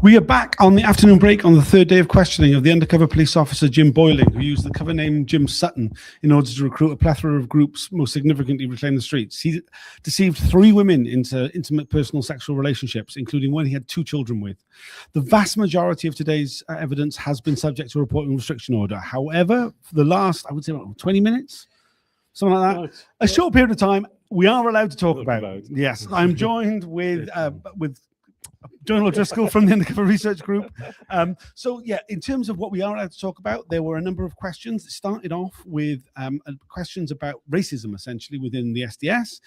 We are back on the afternoon break on the third day of questioning of the undercover police officer Jim Boyling, who used the cover name Jim Sutton in order to recruit a plethora of groups, most significantly Reclaim the Streets. He deceived 3 women into intimate personal sexual relationships, including one he had 2 children with. The vast majority of today's evidence has been subject to a reporting restriction order. However, for the last, I would say, 20 minutes, something like that, right. A short period of time, we are allowed to talk about. Yes, I'm joined with Donald O'Driscoll from the Undercover Research Group. So, in terms of what we are allowed to talk about, there were a number of questions that started off with questions about racism, essentially, within the SDS.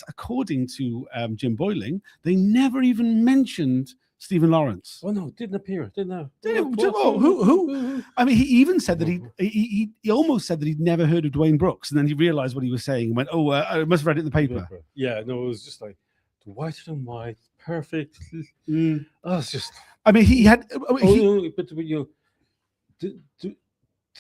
According to Jim Boyling, they never even mentioned Stephen Lawrence. Oh no, didn't appear, didn't who? I mean, he even said that he almost said that he'd never heard of Dwayne Brooks, and then he realized what he was saying and went, I must have read it in the paper. Yeah, no, it was just like whiter than white, perfect. Oh, it's just. I mean, he had.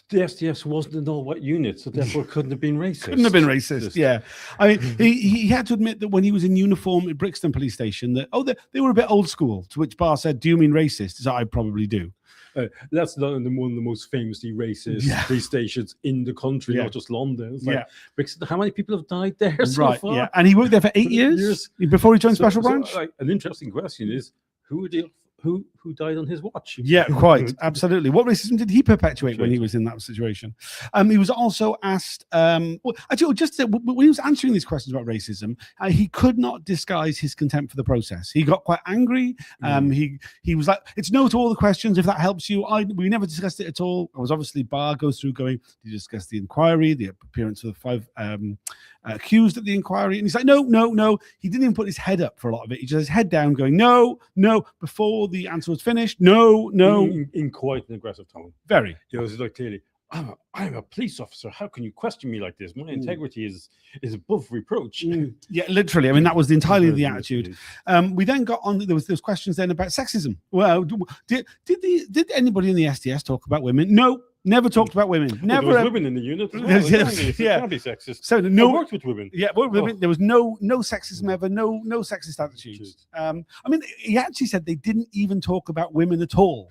The SDS wasn't an all-white unit, so therefore couldn't have been racist. Couldn't have been racist, yeah. I mean, he had to admit that when he was in uniform at Brixton Police Station, that they were a bit old school. To which Barr said, "Do you mean racist?" He said, "I probably do." That's one of the most famously racist police stations in the country, not just London. It's like, Brixton, how many people have died there so far? Yeah, and he worked there for 8 years before he joined Special Branch. An interesting question is, who died on his watch? Yeah, quite absolutely. What racism did he perpetuate when he was in that situation? He was also asked. When he was answering these questions about racism, he could not disguise his contempt for the process. He got quite angry. He was like, "It's no to all the questions. If that helps you, we never discussed it at all." I was obviously Barr goes through going, "Did you discuss the inquiry, the appearance of the 5 accused at the inquiry?" And he's like, no. He didn't even put his head up for a lot of it. He just had his head down, going, no. Before the answer was finished, no. In quite an aggressive tone. Very. It was like, clearly, I'm a police officer. How can you question me like this? My integrity is above reproach. Yeah, literally. I mean, that was entirely the attitude. We then got on. There was questions then about sexism. Well, did anybody in the SDS talk about women? No. Never talked about women. Never. There was women in the unit as well. It can't be sexist. So I worked with women. Yeah, there was no sexism ever. No sexist attitudes. I mean, he actually said they didn't even talk about women at all,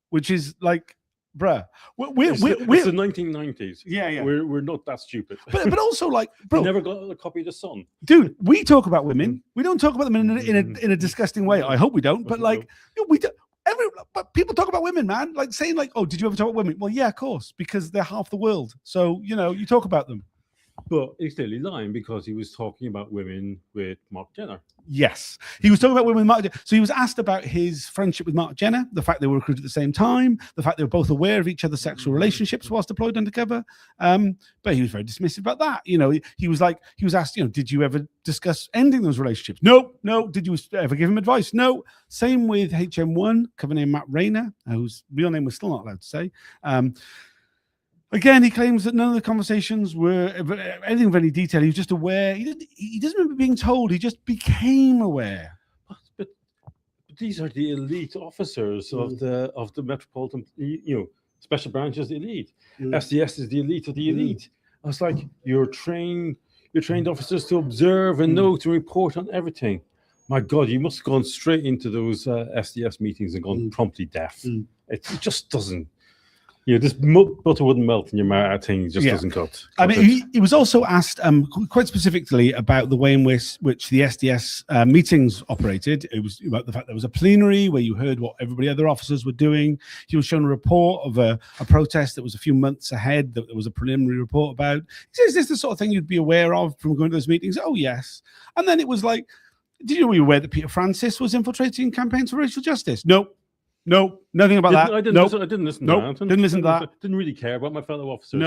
which is like, bruh. It's the 1990s. Yeah. We're not that stupid. But also, like, bro, we never got a copy of The Sun. Dude, we talk about women. We don't talk about them in a disgusting way. I hope we don't. But like, we do. But people talk about women, man. Like saying, like, "Oh, did you ever talk about women?" Well, yeah, of course, because they're half the world. So you talk about them. But he's clearly lying because he was talking about women with Mark Jenner. Yes, he was talking about women with Mark Jenner. So he was asked about his friendship with Mark Jenner, the fact they were recruited at the same time, the fact they were both aware of each other's sexual relationships whilst deployed undercover. But he was very dismissive about that. He was asked, did you ever discuss ending those relationships? No. Did you ever give him advice? No. Same with HM1, cover name Matt Rayner, whose real name we're still not allowed to say. Again, he claims that none of the conversations were anything of any detail. He was just aware. He doesn't remember being told. He just became aware. But these are the elite officers of the Metropolitan, Special Branch is the elite. SDS is the elite of the elite. It's like you're trained officers to observe and know to report on everything. My God, you must have gone straight into those SDS meetings and gone promptly deaf. It just doesn't. This butter wouldn't melt in your mouth thing. Just doesn't cut. I mean, he was also asked quite specifically about the way in which the SDS meetings operated. It was about the fact there was a plenary where you heard what other officers were doing. He was shown a report of a protest that was a few months ahead that there was a preliminary report about. He says, "Is this the sort of thing you'd be aware of from going to those meetings?" Oh, yes. And then it was like, were you aware that Peter Francis was infiltrating campaigns for racial justice? No, nothing about that. I didn't listen to that. Didn't listen to that. Didn't really care about my fellow officers.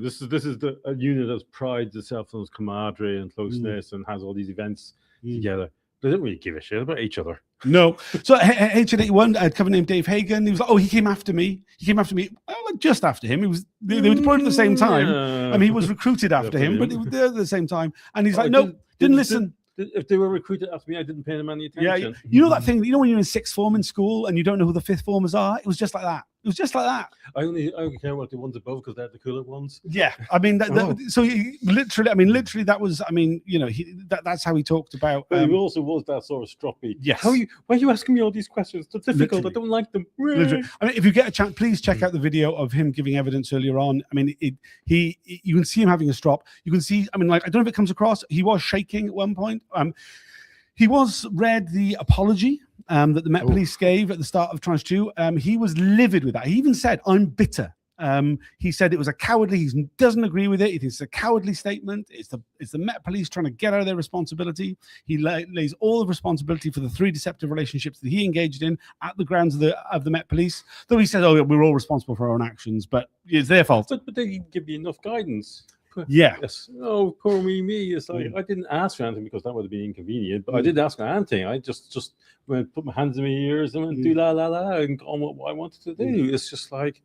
This is a unit that prides itself on its camaraderie and closeness and has all these events together. They didn't really give a shit about each other. No. So H81, a cover named Dave Hagan. He was like, "Oh, he came after me. Well, just after him. They were deployed at the same time. I mean, he was recruited after him, but they were at the same time. And he's like, "No, didn't listen." If they were recruited after me, I didn't pay them any attention. Yeah, you know that thing. You know when you're in sixth form in school and you don't know who the fifth formers are? It was just like that. It was just like that. I only care about the ones above because they're the cooler ones. Yeah, I mean, so he, literally, that was, I mean, you know, that's how he talked about. But he also was that sort of stroppy. Yes. Why are you asking me all these questions? They're difficult. Literally. I don't like them. Literally. I mean, if you get a chance, please check out the video of him giving evidence earlier on. I mean, you can see him having a strop. You can see, I mean, like, I don't know if it comes across. He was shaking at one point. He was read the apology that the Met Police gave at the start of Tranche 2. He was livid with that. He even said, "I'm bitter." He said it was a cowardly. He doesn't agree with it. He thinks it's a cowardly statement. It's the Met Police trying to get out of their responsibility. He lays all the responsibility for the 3 deceptive relationships that he engaged in at the grounds of the Met Police. Though he says, "Oh, yeah, we're all responsible for our own actions," but it's their fault. But they didn't give you enough guidance. Yeah. Yes. Oh, poor me. It's like I didn't ask for anything because that would have been inconvenient. But I didn't ask for anything. I just went, put my hands in my ears and went do la la la and got on what I wanted to do. It's just like,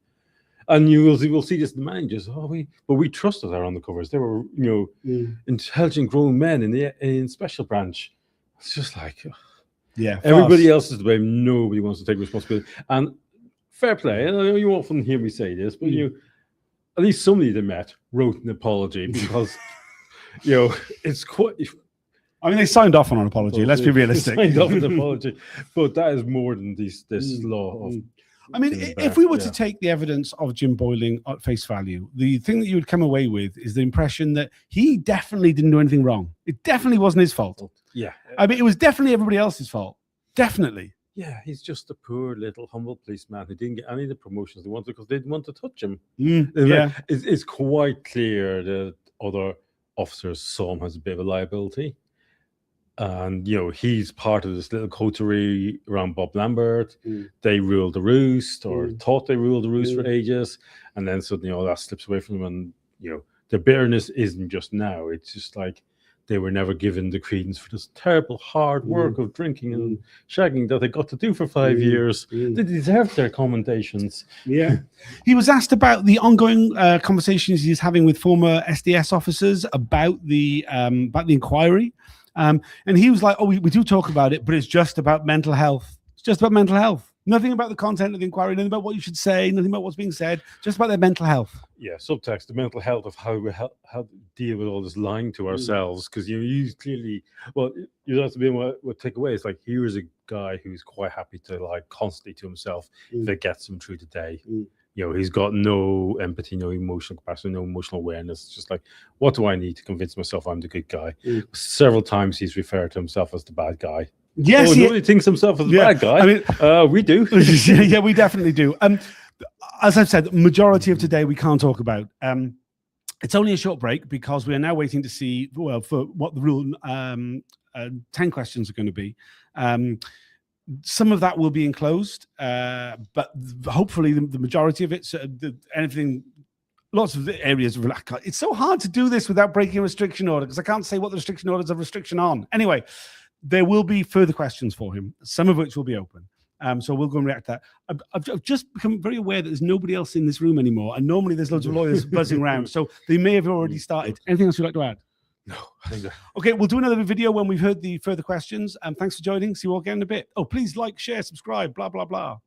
and you will see this in the managers. But we trusted our undercovers. They were, you know, intelligent grown men in special branch. It's just like, yeah, everybody else is to blame. Nobody wants to take responsibility. And fair play. And you often hear me say this, but at least somebody they met wrote an apology because, you know, it's quite. I mean, they signed off on an apology. Let's be realistic. Signed off on an apology, but that is more than this law of. I mean, if we were to take the evidence of Jim Boyling at face value, the thing that you would come away with is the impression that he definitely didn't do anything wrong. It definitely wasn't his fault. Yeah. I mean, it was definitely everybody else's fault. Definitely. Yeah, he's just a poor little humble policeman who didn't get any of the promotions they wanted because they didn't want to touch him. Yeah. It's quite clear that other officers saw him as a bit of a liability. And, you know, he's part of this little coterie around Bob Lambert. They ruled the roost or thought they ruled the roost for ages. And then suddenly all that slips away from them. And, you know, the bitterness isn't just now. It's just like they were never given the credence for this terrible hard work of drinking and shagging that they got to do for 5 years. They deserve their commendations. Yeah. He was asked about the ongoing conversations he's having with former SDS officers about the inquiry. And he was like, "Oh, we do talk about it, but it's just about mental health. It's just about mental health. Nothing about the content of the inquiry, nothing about what you should say, nothing about what's being said, just about their mental health." Yeah, subtext, the mental health of how to deal with all this lying to ourselves. Because you clearly, well, that's been what take away. It's like, here's a guy who's quite happy to lie constantly to himself that gets him through the day. You know, he's got no empathy, no emotional capacity, no emotional awareness. It's just like, what do I need to convince myself I'm the good guy? Several times he's referred to himself as the bad guy. Yes, nobody thinks himself as a bad guy. I mean, we do. Yeah, we definitely do. As I've said, the majority of today we can't talk about. It's only a short break because we are now waiting to see, well, for what the rule 10 questions are going to be. Some of that will be enclosed, but hopefully the majority of it, anything, lots of the areas. It's so hard to do this without breaking a restriction order because I can't say what the restriction order is a restriction on. Anyway, there will be further questions for him, some of which will be open. So we'll go and react to that. I've just become very aware that there's nobody else in this room anymore, and normally there's loads of lawyers buzzing around, so they may have already started. Anything else you'd like to add? No, I think that. Okay, we'll do another video when we've heard the further questions. Thanks for joining. See you all again in a bit. Oh, please like, share, subscribe, blah, blah, blah.